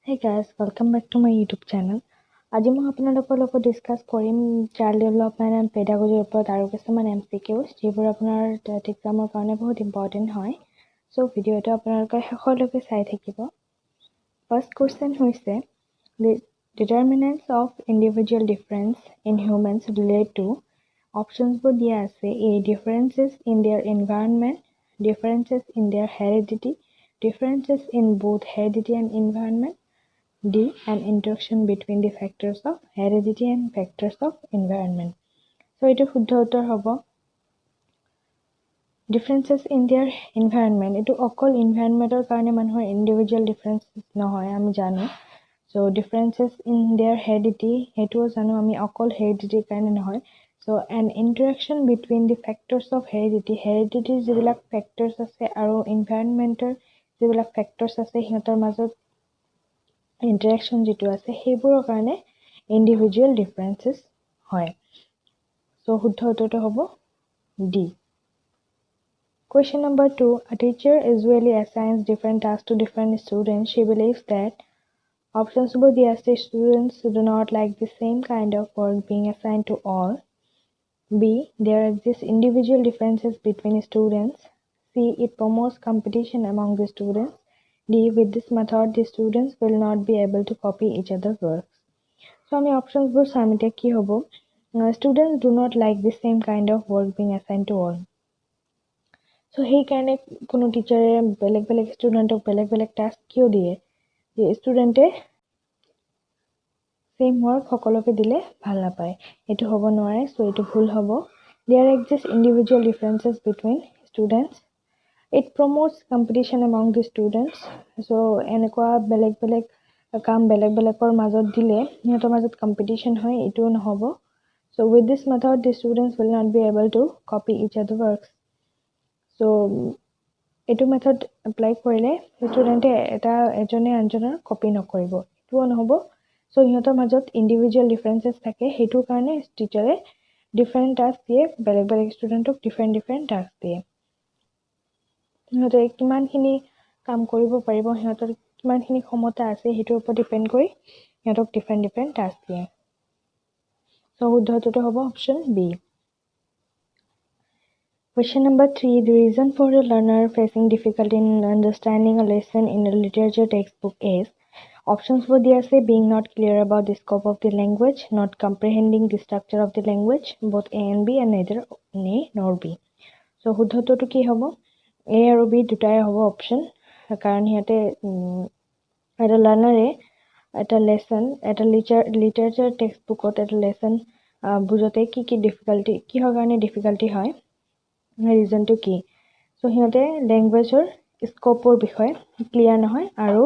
Hey guys, welcome back to my YouTube channel. আজি মই আপোনালোকৰ লগত ডিসকাস কৰিম চাইল্ড ডেভেলপমেন্ট এণ্ড পেডাগজিৰ ওপৰত আৰু কিছুমান MCQs যিবোৰ আপোনাৰ টেট এক্সামৰ কাৰণে বহুত ইম্পৰ্টেণ্ট হয়। সো ভিডিঅ'টো আপোনালোকে শেষলৈকে চাই থাকিব। ফাৰ্ষ্ট কোৱেশ্চন হৈছে determinants of individual difference in humans relate to optionsবোৰ দিয়া আছে A. differences in their environment, differences in their heredity, differences in both heredity and environment, D. An interaction between the factors of heredity and factors of environment. So it is শুদ্ধ উত্তৰ হ'ব differences in their environment. It is অকল environmental কাৰণে মানুহৰ individual differences নহয় আমি জানো. So differences in their heredity হেতুও জানো আমি অকল heredity কাৰণে নহয়. So an interaction between the factors of heredity. Heredity যিবিলাক factors আছে আৰু environmental যিবিলাক factors আছে সিহঁতৰ মাজত interaction যিটো আছে সেইবোৰৰ কাৰণে individual differences হয় so শুদ্ধ উত্তৰটো হ'ব D. Question number 2. A teacher usually assigns different tasks to different students. She believes that options বোৰ দিয়া আছে students do not like the same kind of work being assigned to all. B. There exist individual differences between students. C. It promotes competition among the students. D. With this method, the students will not be able to copy each other's works. So, আমি options বোৰ চাম এতিয়া কি হ'ব students do not like the same kind of work being assigned to all. So, সেই কাৰণে কোনো টিচাৰে বেলেগ বেলেগ ষ্টুডেণ্টক বেলেগ বেলেগ টাস্ক কিয় দিয়ে যে ষ্টুডেণ্টে same work সকলোকে দিলে ভাল নাপায় এইটো হ'ব নোৱাৰে so এইটো ভুল হ'ব there exist individual differences between students. It promotes competition among the students. So এনেকুৱা বেলেগ বেলেগ কাম বেলেগ বেলেগৰ মাজত দিলে সিহঁতৰ মাজত competition হয় এইটো নহব. So with this method the students will not be able to copy each other's works. So এইটো মেথড এপ্লাই কৰিলে ষ্টুডেণ্টে এজনে আনজনৰ কপি নকৰিব এইটোও নহব. So সিহঁতৰ মাজত individual differences থাকে সেইটোৰ কাৰণে টিচাৰে different task দিয়ে বেলেগ বেলেগ ষ্টুডেণ্টক different task দিয়ে. সিহঁতে কিমানখিনি কাম কৰিব পাৰিব সিহঁতৰ কিমানখিনি ক্ষমতা আছে সেইটোৰ ওপৰত ডিপেন্ড কৰি সিহঁতক different টাস্ক দিয়ে so শুদ্ধ উত্তৰটো হ'ব option B Question number 3 The reason for a learner facing difficulty in understanding a lesson in a literature textbook is options for the essay being not clear about the scope of the language, not comprehending the structure of the language, both A and B and neither A nor B. So শুদ্ধ উত্তৰটো কি হ'ব A আৰু B দুটাই হ'ব option কাৰণ সিহঁতে এটা লাৰ্নাৰে এটা লেসন এটা লিটাৰেচাৰ টেক্সটবুকত এটা লেসন বুজতে কি ডিফিকাল্টি কিহৰ কাৰণে ডিফিকাল্টি হয় ৰিজনটো কি সো সিহঁতে ল্যাঙ্গুৱেজৰ স্কোপৰ বিষয়ে ক্লিয়াৰ নহয় আৰু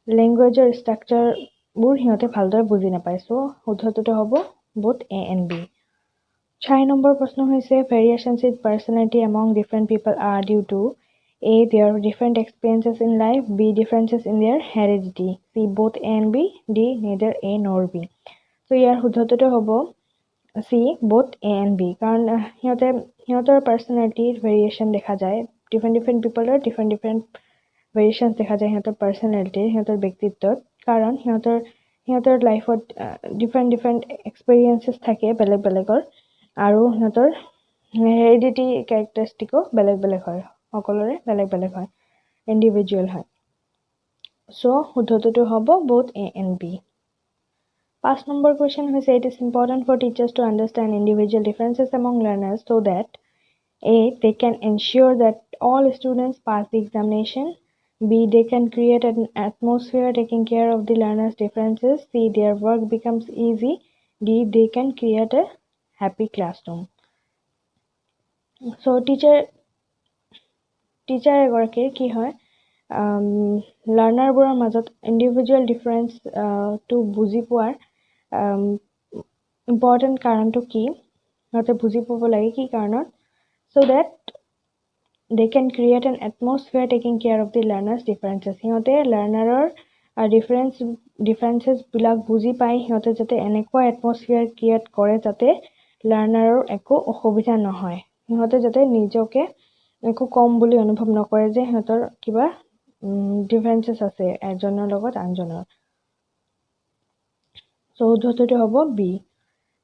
ল্যাঙ্গুৱেজৰ ষ্ট্ৰাকচাৰবোৰ সিহঁতে ভালদৰে বুজি নাপায় সো শুদ্ধটো হ'ব both A and B 6 number প্ৰশ্ন হৈছে variations in personality among different people are due to A. Their different experiences in life. B. Differences in their heredity. C. Both A and B. D. Neither A nor B. So ইয়াৰ শুদ্ধটো হ'ব C. Both A and B. কাৰণ সিহঁতৰ personality variation দেখা যায় different peopleৰ different variations দেখা যায় সিহঁতৰ personality সিহঁতৰ ব্যক্তিত্বত কাৰণ সিহঁতৰ লাইফত different experiences থাকে বেলেগ বেলেগৰ আৰু সিহঁতৰ হেৰিডিটি ক্যাৰেক্টাৰিষ্টিকো বেলেগ বেলেগ হয় সকলোৰে বেলেগ বেলেগ হয় ইন্ডিভিজুৱেল হয় সো শুদ্ধটো হ'ব both A and B 5 number question হৈছে it is important for teachers to understand individual differences among learners so that A. They can ensure that all students pass the examination. B. They can create an atmosphere taking care of the learners' differences. C. Their work becomes easy. D. They can create a happy classroom. So teacher এগৰাকীৰ কি হয় লাৰ্নাৰবোৰৰ মাজত ইন্ডিভিজুৱেল difference two বুজি পোৱাৰ important কাৰণটো কি সিহঁতে বুজি পাব লাগে কি কাৰণত so that they can create an atmosphere taking care of the learners differences সিহঁতে লাৰ্নাৰৰ differences বিলাক বুজি পাই সিহঁতে যাতে এনেকুৱা atmosphere create কৰে যাতে লাৰ্নাৰৰ একো অসুবিধা নহয় সিহঁতে যাতে নিজকে একো কম বুলি অনুভৱ নকৰে যে সিহঁতৰ কিবা ডিফাৰেন্সেছ আছে এজনৰ লগত আনজনৰ সো উত্তৰটো হ'ব B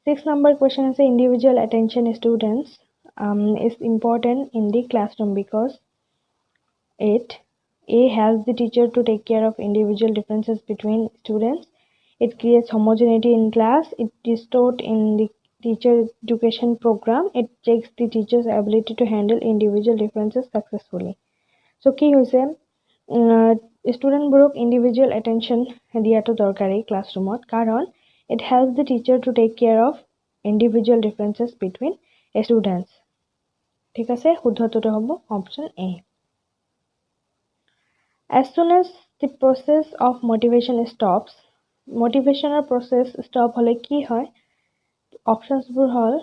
6 number question is individual attention students is important in the classroom because it A helps the teacher to take care of individual differences between students. It creates homogeneity in class. It is taught in the teacher education program. It checks the teacher's ability to handle individual differences successfully. So কি হৈছে ষ্টুডেণ্টবোৰক individual attention দিয়াটো দৰকাৰী ক্লাছৰুমত কাৰণ it helps the teacher to take care of individual differences between students. ঠিক আছে শুদ্ধটো হ'ব option A. As soon as the process of motivation stops, motivational process stop হলে কি হয় অপশনসবোৰ হল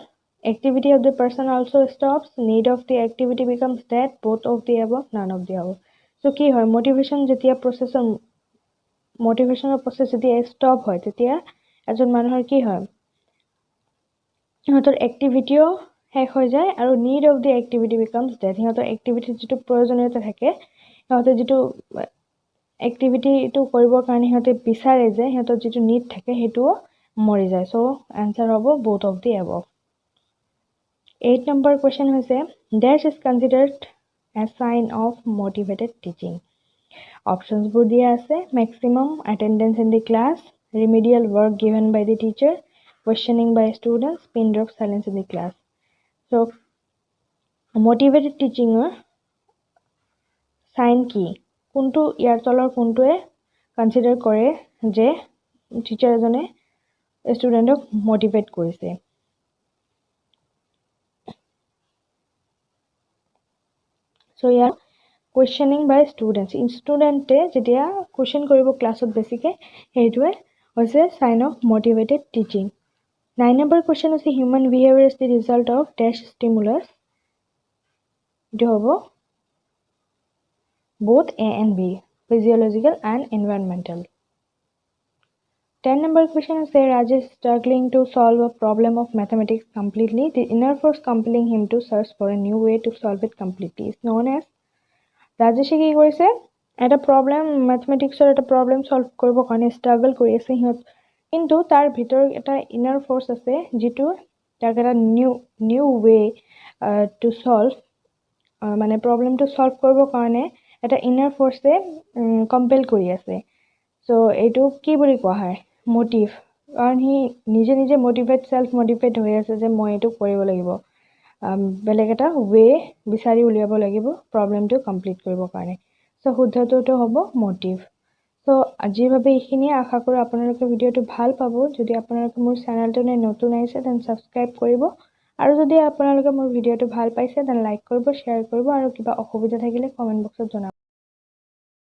activity of the person also stops, need of the activity becomes dead, both of the above, none of the above. So কি হয় motivation যেতিয়া motivational process যেতিয়া stop হয় তেতিয়া এজন মানুহৰ কি হয় সিহঁতৰ এক্টিভিটিও শেষ হৈ যায় আৰু need of the activity becomes dead. সিহঁতৰ এক্টিভিটি যেটো প্ৰয়োজনীয়তা থাকে সিহঁতে যেটো এক্টিভিটিটো কৰিবৰ কাৰণে সিহঁতে বিচাৰে যে সিহঁতৰ যেটো need থাকে হেটো মৰি যায়. সো आंसर হ'ব both of the above. 8 number question হৈছে dash is considered a sign of motivated teaching. Options বোৰ দিয়া আছে maximum attendance in the class, remedial work given by the teacher, questioning by students, pin drop silence in the class. So motivated teaching sign কি কোনটো ইয়াৰ তলৰ কোনটোৱে consider কৰে যে teacher এজনে ষ্টুডেণ্টক motivate কৰিছে so year questioning by students student যেতিয়া question কৰিব ক্লাছত বেছিকে হেইটোৱে হৈছে sign of motivated teaching. 9 number question is human behavior is the result of dash stimulus. এটো হ'ব both A and B, physiological and environmental. 10 number question is Rajesh is struggling to solve a problem of mathematics completely. The inner force compelling him to search for a new way to solve it completely is known as. Rajesh কি কৰিছে এটা problem ম্যাথমেটিক্সৰ এটা problem solve কৰিব কাৰণে স্ট্ৰাগল কৰি আছে কিন্তু তাৰ ভিতৰ এটা ইনাৰ ফোৰ্স আছে যেটো তাক এটা নিউ ওয়ে টু সলভ মানে প্ৰবলেমটো সলভ কৰিব কাৰণে এটা ইনাৰ ফোৰ্সে কম্পেল কৰি আছে সো এটো কি বুলি কোৱা হয় মোটিভ কাৰণ হি নিজে নিজে মোটিভেট সেলফ মোটিভেট হৈ আছে যে মই এটো কৰিব লাগিব বেলেগ এটা ওয়ে বিচাৰি উলিয়াব লাগিব প্ৰবলেমটো কমপ্লিট কৰিব কাৰণে সো শুদ্ধটো হ'ব মোটিভ সো আজিৰ বাবে এইখিনি আশা কৰো আপোনালোকে ভিডিওটো ভাল পাব যদি আপোনালোকে মোৰ চেনেলটোনে নতুন আহিছে দেন সাবস্ক্ৰাইব কৰিব আৰু যদি আপোনালোকে মোৰ ভিডিওটো ভাল পাইছে দেন লাইক কৰিব শেয়াৰ কৰিব আৰু কিবা অসুবিধা থাকিলে কমেন্ট বক্সত জনাব